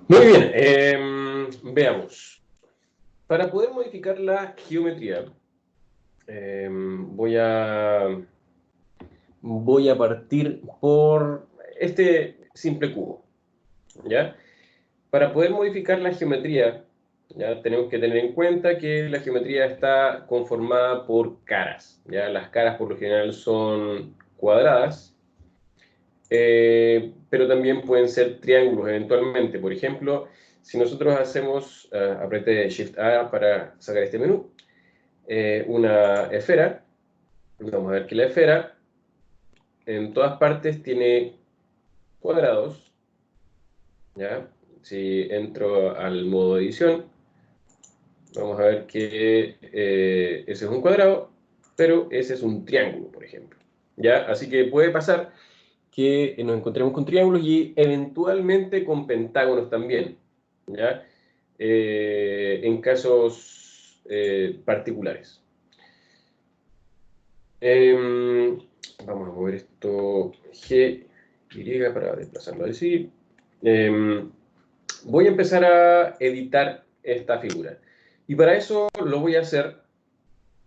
Muy bien, veamos. Para poder modificar la geometría, voy a partir por este simple cubo, ¿ya? Para poder modificar la geometría, ya tenemos que tener en cuenta que la geometría está conformada por caras, ¿ya? Las caras por lo general son cuadradas, pero también pueden ser triángulos eventualmente. Por ejemplo, si nosotros hacemos, apriete Shift A para sacar este menú, una esfera, vamos a ver que la esfera en todas partes tiene cuadrados, ¿ya? Si entro al modo edición, vamos a ver que ese es un cuadrado, pero ese es un triángulo, por ejemplo, ¿ya? Así que puede pasar que nos encontremos con triángulos y eventualmente con pentágonos también, ¿ya? En casos particulares. Em, Vamos a mover esto G, Y para desplazarlo así. Em, Voy a empezar a editar esta figura. Y para eso lo voy a hacer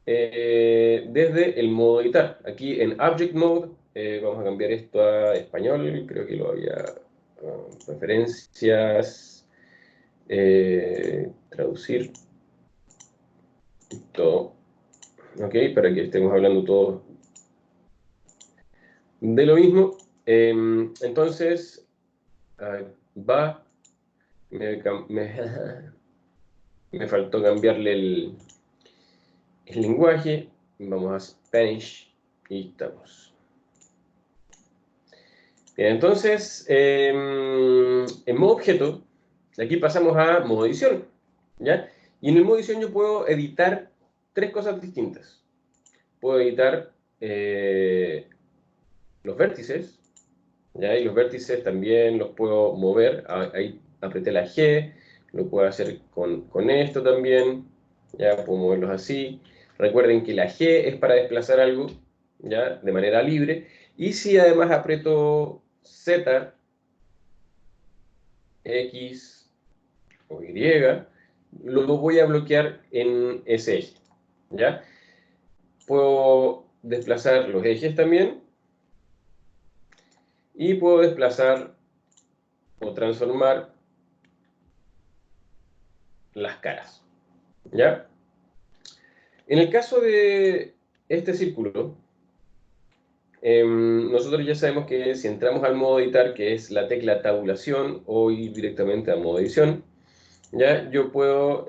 desde el modo editar. Aquí en Object Mode, vamos a cambiar esto a español, creo que lo había, preferencias, traducir todo, ok, para que estemos hablando todos de lo mismo. Entonces, va, me, me faltó cambiarle el lenguaje, vamos a Spanish y estamos. Bien, entonces, en modo objeto, aquí pasamos a modo edición, ¿ya? Y en el modo edición yo puedo editar tres cosas distintas. Puedo editar los vértices, ¿ya? Y los vértices también los puedo mover. Ahí apreté la G, lo puedo hacer con esto también, ¿ya? Puedo moverlos así. Recuerden que la G es para desplazar algo, ¿ya? De manera libre. Y si además aprieto Z, X o Y, lo voy a bloquear en ese eje, ¿ya? Puedo desplazar los ejes también y puedo desplazar o transformar las caras, ¿ya? En el caso de este círculo, nosotros ya sabemos que si entramos al modo editar, que es la tecla tabulación, o ir directamente a modo edición, ya yo puedo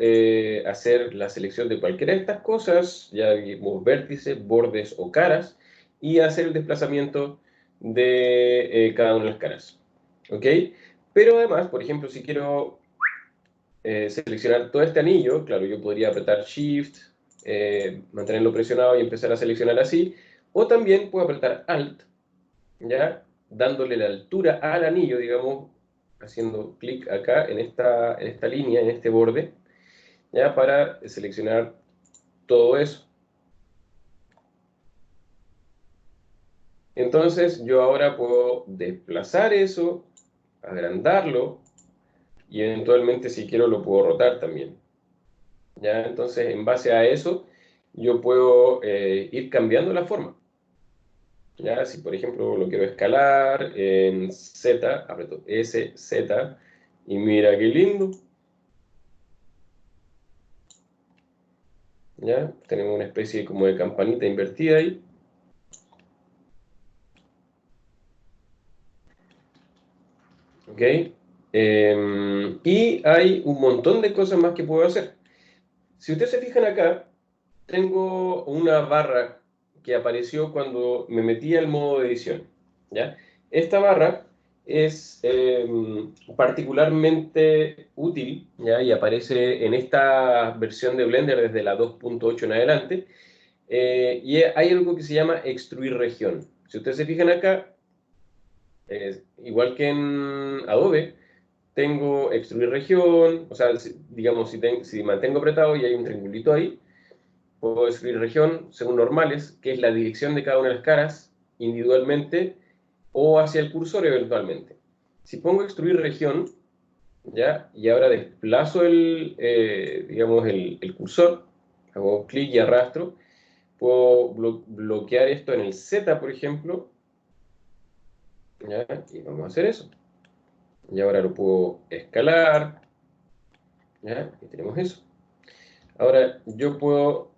hacer la selección de cualquiera de estas cosas, ya vimos vértices, bordes o caras, y hacer el desplazamiento de cada una de las caras. ¿Ok? Pero además, por ejemplo, si quiero seleccionar todo este anillo, claro, yo podría apretar Shift, mantenerlo presionado y empezar a seleccionar así, o también puedo apretar Alt, ¿ya? Dándole la altura al anillo, digamos, haciendo clic acá en esta línea, en este borde, ¿ya? Para seleccionar todo eso. Entonces yo ahora puedo desplazar eso, agrandarlo, y eventualmente si quiero lo puedo rotar también. ¿Ya? Entonces, en base a eso, yo puedo ir cambiando la forma. ¿Ya? Si, por ejemplo, lo quiero escalar en Z, aprieto S, Z, y mira qué lindo. ¿Ya? Tenemos una especie como de campanita invertida ahí. ¿Ok? Y hay un montón de cosas más que puedo hacer. Si ustedes se fijan acá, tengo una barra que apareció cuando me metí al modo de edición, ¿ya? Esta barra es particularmente útil, ¿ya? Y aparece en esta versión de Blender desde la 2.8 en adelante, y hay algo que se llama extruir región. Si ustedes se fijan acá, igual que en Adobe, tengo extruir región, o sea, digamos, si mantengo apretado y hay un triangulito ahí, puedo escribir región según normales, que es la dirección de cada una de las caras individualmente o hacia el cursor eventualmente. Si pongo extruir región, ¿ya? Y ahora desplazo digamos, el cursor, hago clic y arrastro. Puedo bloquear esto en el Z, por ejemplo, ¿ya? Y vamos a hacer eso. Y ahora lo puedo escalar, ¿ya? Y tenemos eso. Ahora yo puedo,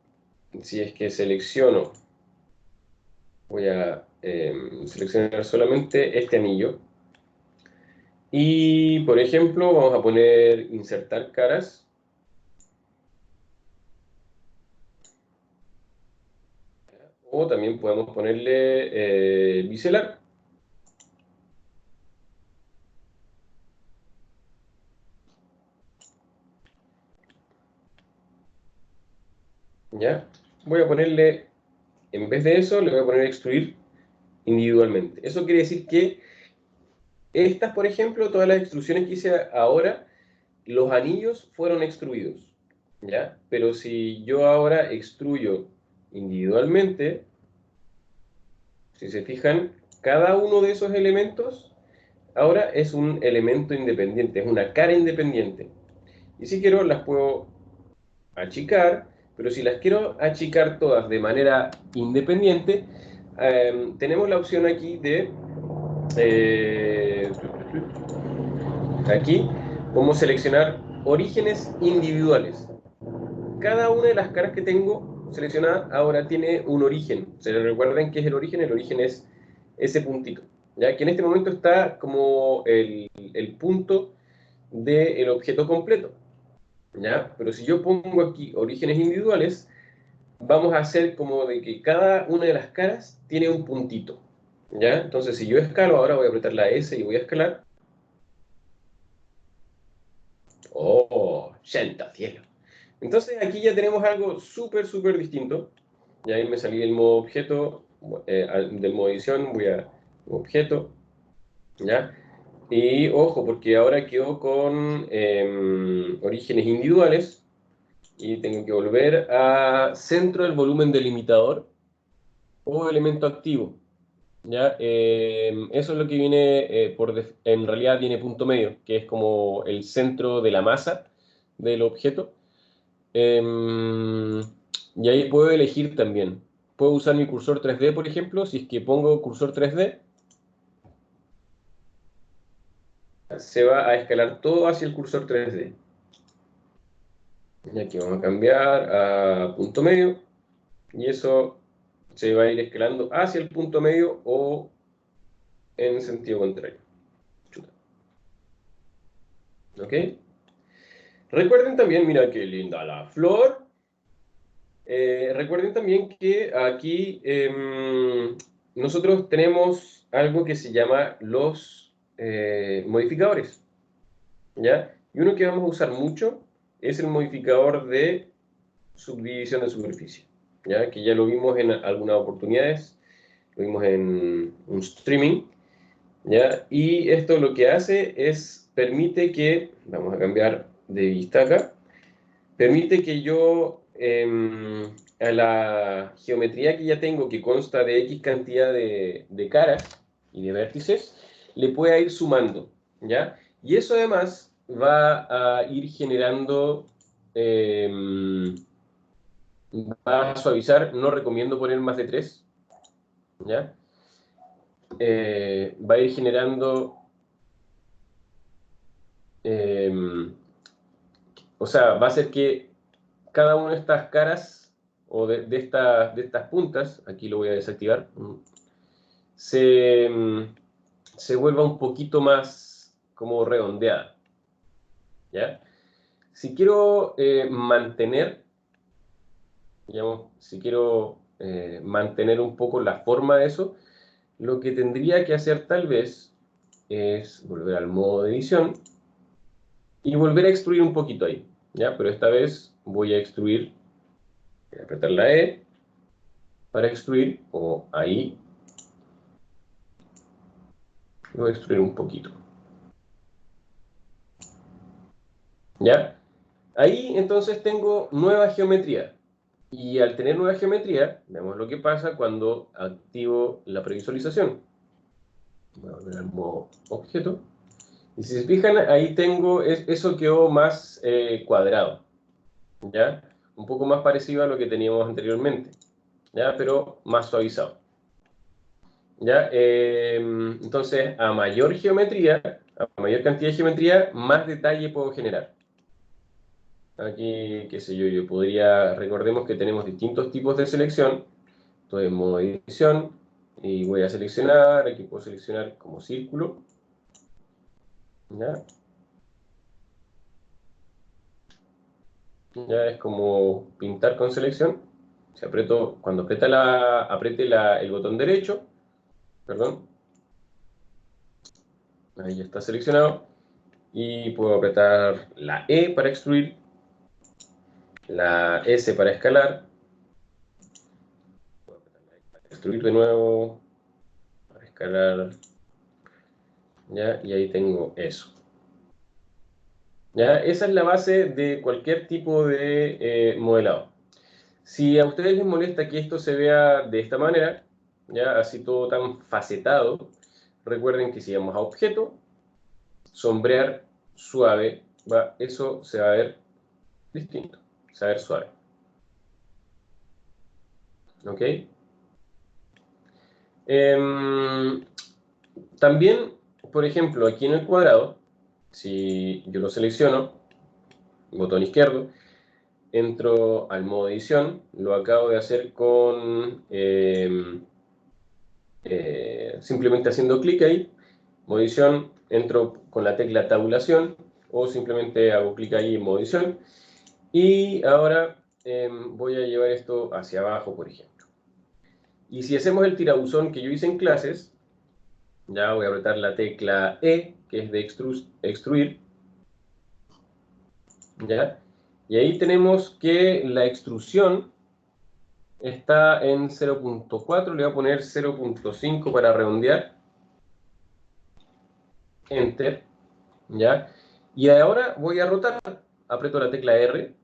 si es que selecciono, voy a seleccionar solamente este anillo. Y, por ejemplo, vamos a poner insertar caras. O también podemos ponerle biselar. ¿Ya? Voy a ponerle, en vez de eso, le voy a poner extruir individualmente. Eso quiere decir que estas, por ejemplo, todas las extrusiones que hice ahora, los anillos fueron extruidos, ¿ya? Pero si yo ahora extruyo individualmente, si se fijan, cada uno de esos elementos ahora es un elemento independiente, es una cara independiente. Y si quiero, las puedo achicar, pero si las quiero achicar todas de manera independiente, tenemos la opción aquí de eh, aquí podemos seleccionar orígenes individuales. Cada una de las caras que tengo seleccionada ahora tiene un origen. ¿Se recuerdan qué es el origen? El origen es ese puntito, ¿ya? Que en este momento está como el punto del objeto completo, ¿ya? Pero si yo pongo aquí orígenes individuales, vamos a hacer como de que cada una de las caras tiene un puntito, ¿ya? Entonces, si yo escalo, ahora voy a apretar la S y voy a escalar. ¡Oh! ¡Santa cielo! Entonces, aquí ya tenemos algo súper, súper distinto. Y ahí me salí del modo objeto, del modo edición, voy a objeto, ¿ya? Y ojo, porque ahora quedo con orígenes individuales y tengo que volver a centro del volumen delimitador o elemento activo. ¿Ya? Eso es lo que viene, en realidad viene punto medio, que es como el centro de la masa del objeto. Em, y ahí puedo elegir también. Puedo usar mi cursor 3D, por ejemplo, si es que pongo cursor 3D, se va a escalar todo hacia el cursor 3D. Y aquí vamos a cambiar a punto medio, y eso se va a ir escalando hacia el punto medio o en sentido contrario. Chuta. ¿Ok? Recuerden también, mira qué linda la flor. Recuerden también que aquí nosotros tenemos algo que se llama los modificadores, ¿ya? Y uno que vamos a usar mucho es el modificador de subdivisión de superficie, ¿ya? Que ya lo vimos en algunas oportunidades, lo vimos en un streaming, ¿ya? Y esto lo que hace es, permite que, vamos a cambiar de vista acá, permite que yo a la geometría que ya tengo, que consta de X cantidad de caras y de vértices, le pueda ir sumando, ¿ya? Y eso además va a ir generando, va a suavizar, no recomiendo poner más de 3, ¿ya? Va a ir generando, eh, o sea, va a hacer que cada una de estas caras o de estas puntas, aquí lo voy a desactivar, se, se vuelva un poquito más como redondeada, ¿ya? Si quiero mantener, digamos, si quiero mantener un poco la forma de eso, lo que tendría que hacer tal vez es volver al modo de edición y volver a extruir un poquito ahí, ¿ya? Pero esta vez voy a extruir, voy a apretar la E para extruir, o ahí, voy a extruir un poquito, ¿ya? Ahí entonces tengo nueva geometría. Y al tener nueva geometría, veamos lo que pasa cuando activo la previsualización. Voy a volver al modo objeto. Y si se fijan, ahí tengo, eso quedó más cuadrado, ¿ya? Un poco más parecido a lo que teníamos anteriormente, ¿ya? Pero más suavizado, ¿ya? Entonces, a mayor geometría, a mayor cantidad de geometría, más detalle puedo generar. Aquí, qué sé yo, yo podría, recordemos que tenemos distintos tipos de selección. Estoy en modo edición y voy a seleccionar, aquí puedo seleccionar como círculo, ¿ya? Ya es como pintar con selección. Si aprieto, cuando apriete el botón derecho, perdón, ahí ya está seleccionado, y puedo apretar la E para extruir, la S para escalar, extruir de nuevo, para escalar, ¿ya? Y ahí tengo eso. ¿Ya? Esa es la base de cualquier tipo de modelado. Si a ustedes les molesta que esto se vea de esta manera, ¿ya? Así todo tan facetado, recuerden que si vamos a objeto, sombrear suave, eso se va a ver distinto, se va a ver suave. ¿Ok? También, por ejemplo, aquí en el cuadrado, si yo lo selecciono, botón izquierdo, entro al modo edición, lo acabo de hacer con simplemente haciendo clic ahí, modo edición, entro con la tecla tabulación o simplemente hago clic ahí en modo edición y ahora voy a llevar esto hacia abajo, por ejemplo. Y si hacemos el tirabuzón que yo hice en clases, ya voy a apretar la tecla E, que es de extruir, ¿ya? Y ahí tenemos que la extrusión está en 0.4, le voy a poner 0.5 para redondear, Enter, ¿ya? Y ahora voy a rotar, aprieto la tecla R,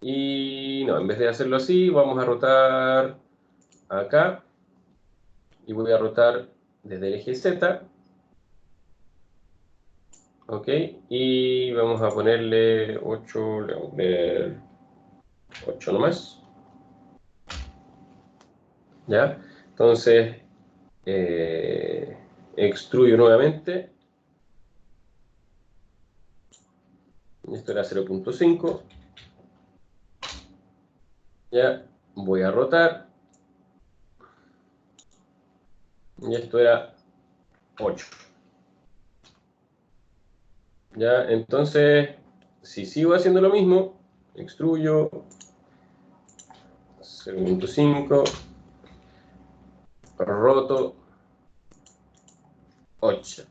y no, en vez de hacerlo así, vamos a rotar acá, y voy a rotar desde el eje Z, ¿ok? Y vamos a ponerle 8, le vamos a poner 8 nomás, ¿ya? Entonces, extruyo nuevamente, esto era 0.5, ya, voy a rotar, y esto era 8. Ya, entonces, si sigo haciendo lo mismo, extruyo 0.5, roto 8.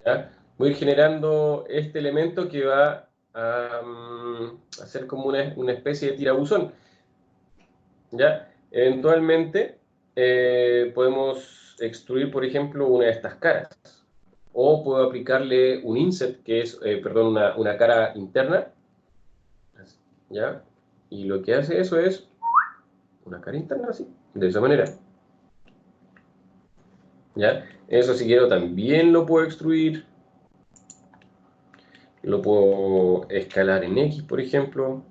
¿Ya? Voy a ir generando este elemento que va a hacer como una especie de tirabuzón. ¿Ya? Eventualmente podemos extruir, por ejemplo, una de estas caras. O puedo aplicarle un inset, que es, perdón, una cara interna. ¿Ya? Y lo que hace eso es una cara interna así, de esa manera. ¿Ya? Eso si quiero también lo puedo extruir. Lo puedo escalar en X, por ejemplo.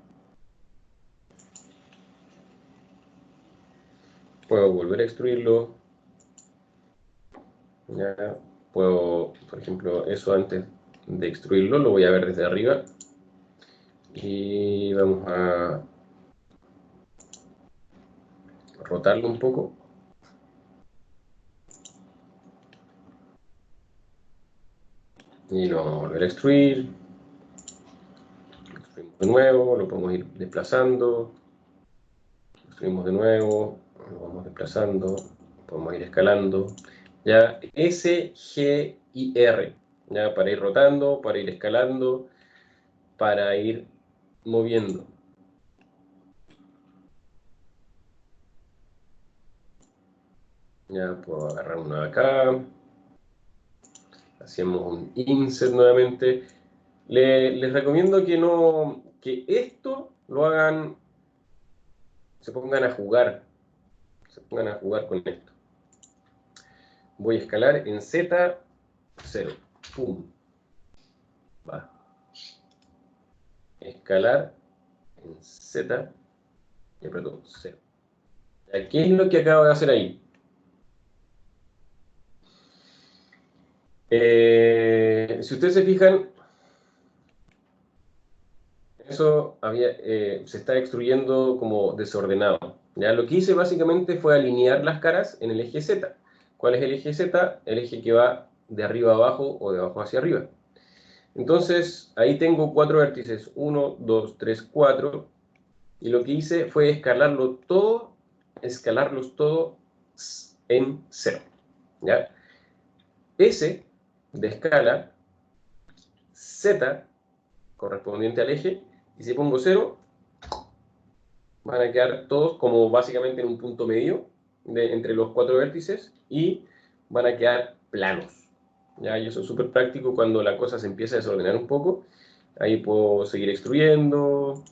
Puedo volver a extruirlo. ¿Ya? Puedo, por ejemplo, eso antes de extruirlo, lo voy a ver desde arriba. Y vamos a rotarlo un poco. Y lo vamos a volver a extruir. Lo extruimos de nuevo, lo podemos ir desplazando. Lo extruimos de nuevo, lo vamos desplazando. Podemos ir escalando. Ya, S, G y R. Ya, para ir rotando, para ir escalando, para ir moviendo. Ya puedo agarrar uno de acá. Hacemos un insert nuevamente. Les recomiendo que esto lo hagan, se pongan a jugar. Se pongan a jugar con esto. Voy a escalar en Z. 0. Pum. Va. Escalar en Z y aprieto 0. ¿Qué es lo que acabo de hacer ahí? Si ustedes se fijan, eso se está extruyendo como desordenado. ¿Ya? Lo que hice básicamente fue alinear las caras en el eje Z. ¿Cuál es el eje Z? El eje que va de arriba a abajo o de abajo hacia arriba. Entonces, ahí tengo 4 vértices. 1, 2, 3, 4. Y lo que hice fue escalarlos todos en 0. ¿Ya? S de escala, Z correspondiente al eje, y si pongo 0, van a quedar todos como básicamente en un punto medio entre los 4 vértices y van a quedar planos. ¿Ya? Y eso es súper práctico cuando la cosa se empieza a desordenar un poco. Ahí puedo seguir extruyendo,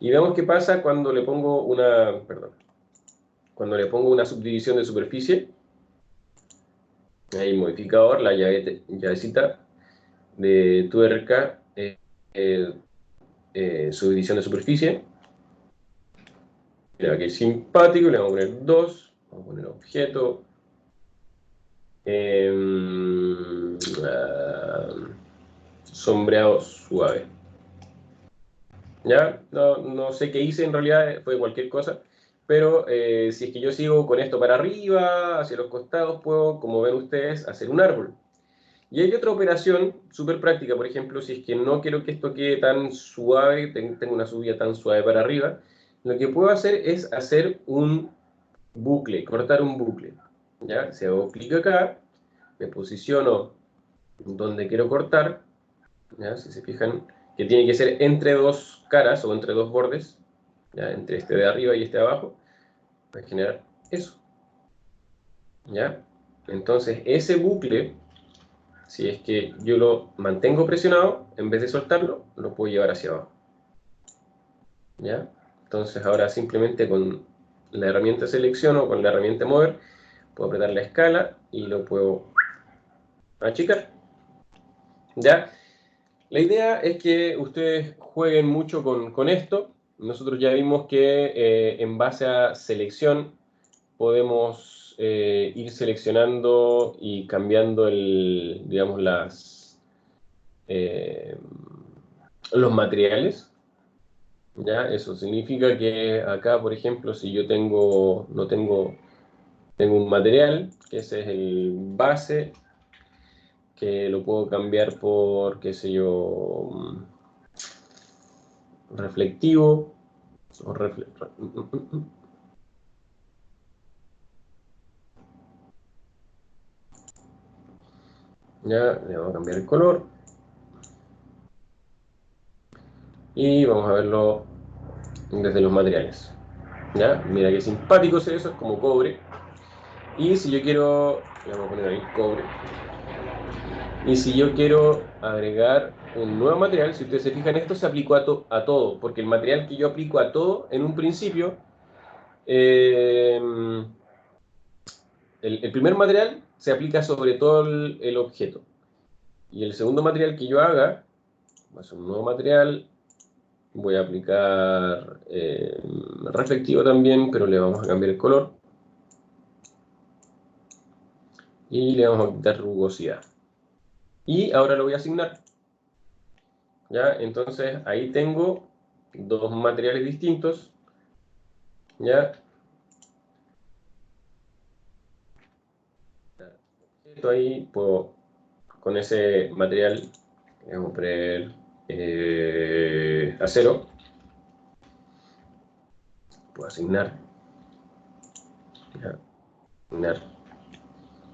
y veamos qué pasa cuando le pongo cuando le pongo una subdivisión de superficie. Ahí modificador, la llavecita de tuerca, subdivisión de superficie. Mira, qué simpático, le vamos a poner 2, vamos a poner objeto, sombreado suave. ¿Ya? No sé qué hice en realidad, fue cualquier cosa, pero si es que yo sigo con esto para arriba, hacia los costados, puedo, como ven ustedes, hacer un árbol. Y hay otra operación súper práctica, por ejemplo, si es que no quiero que esto quede tan suave, tengo una subida tan suave para arriba, lo que puedo hacer es hacer un bucle, cortar un bucle. ¿Ya? Si hago clic acá, me posiciono donde quiero cortar, ¿ya? Si se fijan, que tiene que ser entre dos caras o entre dos bordes, ¿ya? Entre este de arriba y este de abajo, para generar eso. ¿Ya? Entonces, ese bucle, si es que yo lo mantengo presionado, en vez de soltarlo, lo puedo llevar hacia abajo. ¿Ya? Entonces ahora simplemente con la herramienta selección o con la herramienta mover, puedo apretar la escala y lo puedo achicar. ¿Ya? La idea es que ustedes jueguen mucho con esto. Nosotros ya vimos que en base a selección podemos ir seleccionando y cambiando digamos, los materiales. ¿Ya? Eso significa que acá, por ejemplo, si yo tengo un material, que ese es el base, que lo puedo cambiar por, qué sé yo, reflectivo, o ya, le vamos a cambiar el color, y vamos a verlo desde los materiales. ¿Ya? Mira qué simpático es eso, es como cobre. Y si yo quiero, le vamos a poner ahí cobre. Y si yo quiero agregar un nuevo material, si ustedes se fijan, esto se aplicó a todo, porque el material que yo aplico a todo en un principio, eh, el primer material se aplica sobre todo el objeto. Y el segundo material que yo haga, va a ser un nuevo material, voy a aplicar reflectivo también, pero le vamos a cambiar el color. Y le vamos a quitar rugosidad. Y ahora lo voy a asignar. ¿Ya? Entonces ahí tengo dos materiales distintos. ¿Ya? Esto ahí puedo, con ese material, vamos a poner acero. Puedo asignar. ¿Ya? Asignar.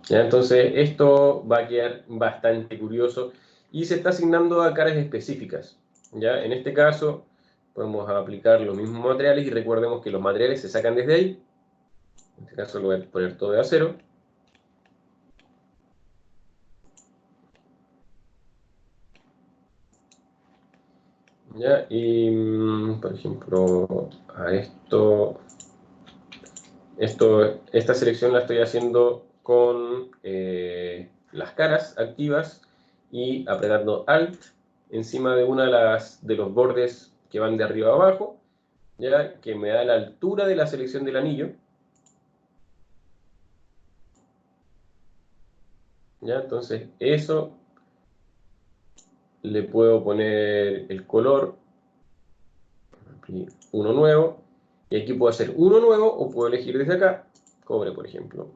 ¿Ya? Entonces esto va a quedar bastante curioso y se está asignando a caras específicas. ¿Ya? En este caso podemos aplicar los mismos materiales y recordemos que los materiales se sacan desde ahí. En este caso lo voy a poner todo de acero. ¿Ya? Y, por ejemplo, a esta selección la estoy haciendo con las caras activas y apretando Alt encima de una de los bordes que van de arriba a abajo, ¿ya? Que me da la altura de la selección del anillo. ¿Ya? Entonces, eso le puedo poner el color, uno nuevo, y aquí puedo hacer uno nuevo o puedo elegir desde acá, cobre, por ejemplo,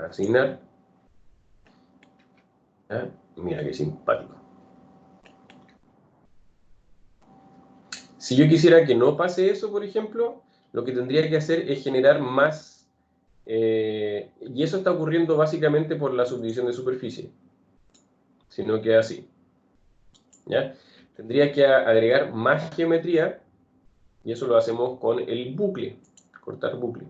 asignar. ¿Ya? Mira qué simpático. Si yo quisiera que no pase eso, por ejemplo, lo que tendría que hacer es generar más, y eso está ocurriendo básicamente por la subdivisión de superficie, si no queda así. ¿Ya? Tendría que agregar más geometría, y eso lo hacemos con el bucle, cortar bucle.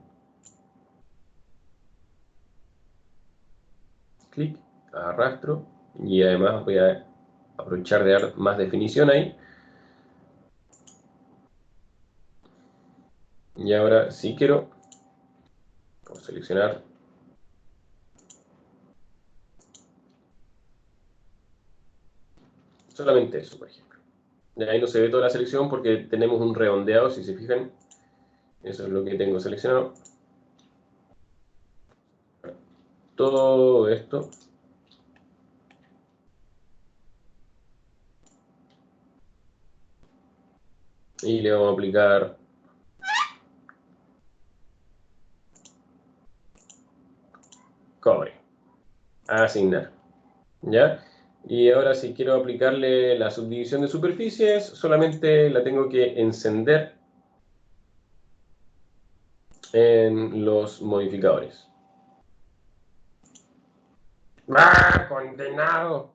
Clic, arrastro, y además voy a aprovechar de dar más definición ahí. Y ahora, si quiero, puedo seleccionar solamente eso, por ejemplo. Y ahí no se ve toda la selección porque tenemos un redondeado, si se fijan. Eso es lo que tengo seleccionado. Todo esto. Y le vamos a aplicar cobre. Asignar. ¿Ya? Y ahora si quiero aplicarle la subdivisión de superficies, solamente la tengo que encender en los modificadores. ¡Ah, condenado!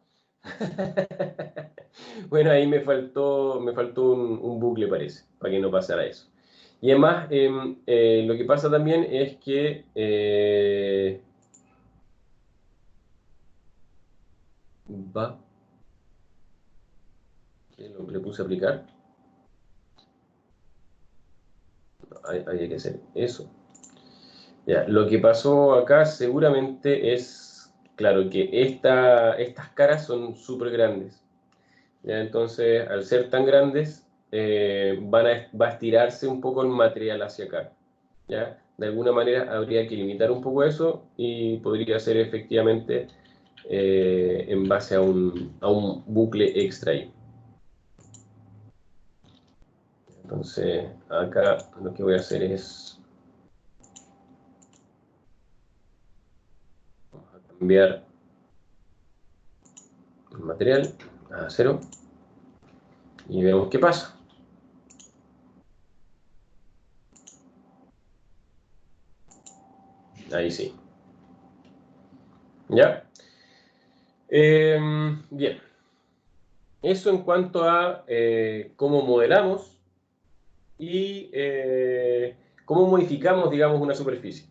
Bueno, ahí me faltó un bucle, parece, para que no pasara eso. Y además, lo que pasa también es que va, que lo que le puse a aplicar, hay que hacer eso. Ya, lo que pasó acá seguramente es, claro, que estas caras son súper grandes. ¿Ya? Entonces, al ser tan grandes, va a estirarse un poco el material hacia acá. ¿Ya? De alguna manera habría que limitar un poco eso y podría ser efectivamente en base a un bucle extra ahí. Entonces, acá lo que voy a hacer es vamos a cambiar el material a 0 y vemos qué pasa. Ahí sí. ¿Ya? Bien. Eso en cuanto a cómo modelamos y cómo modificamos, digamos, una superficie.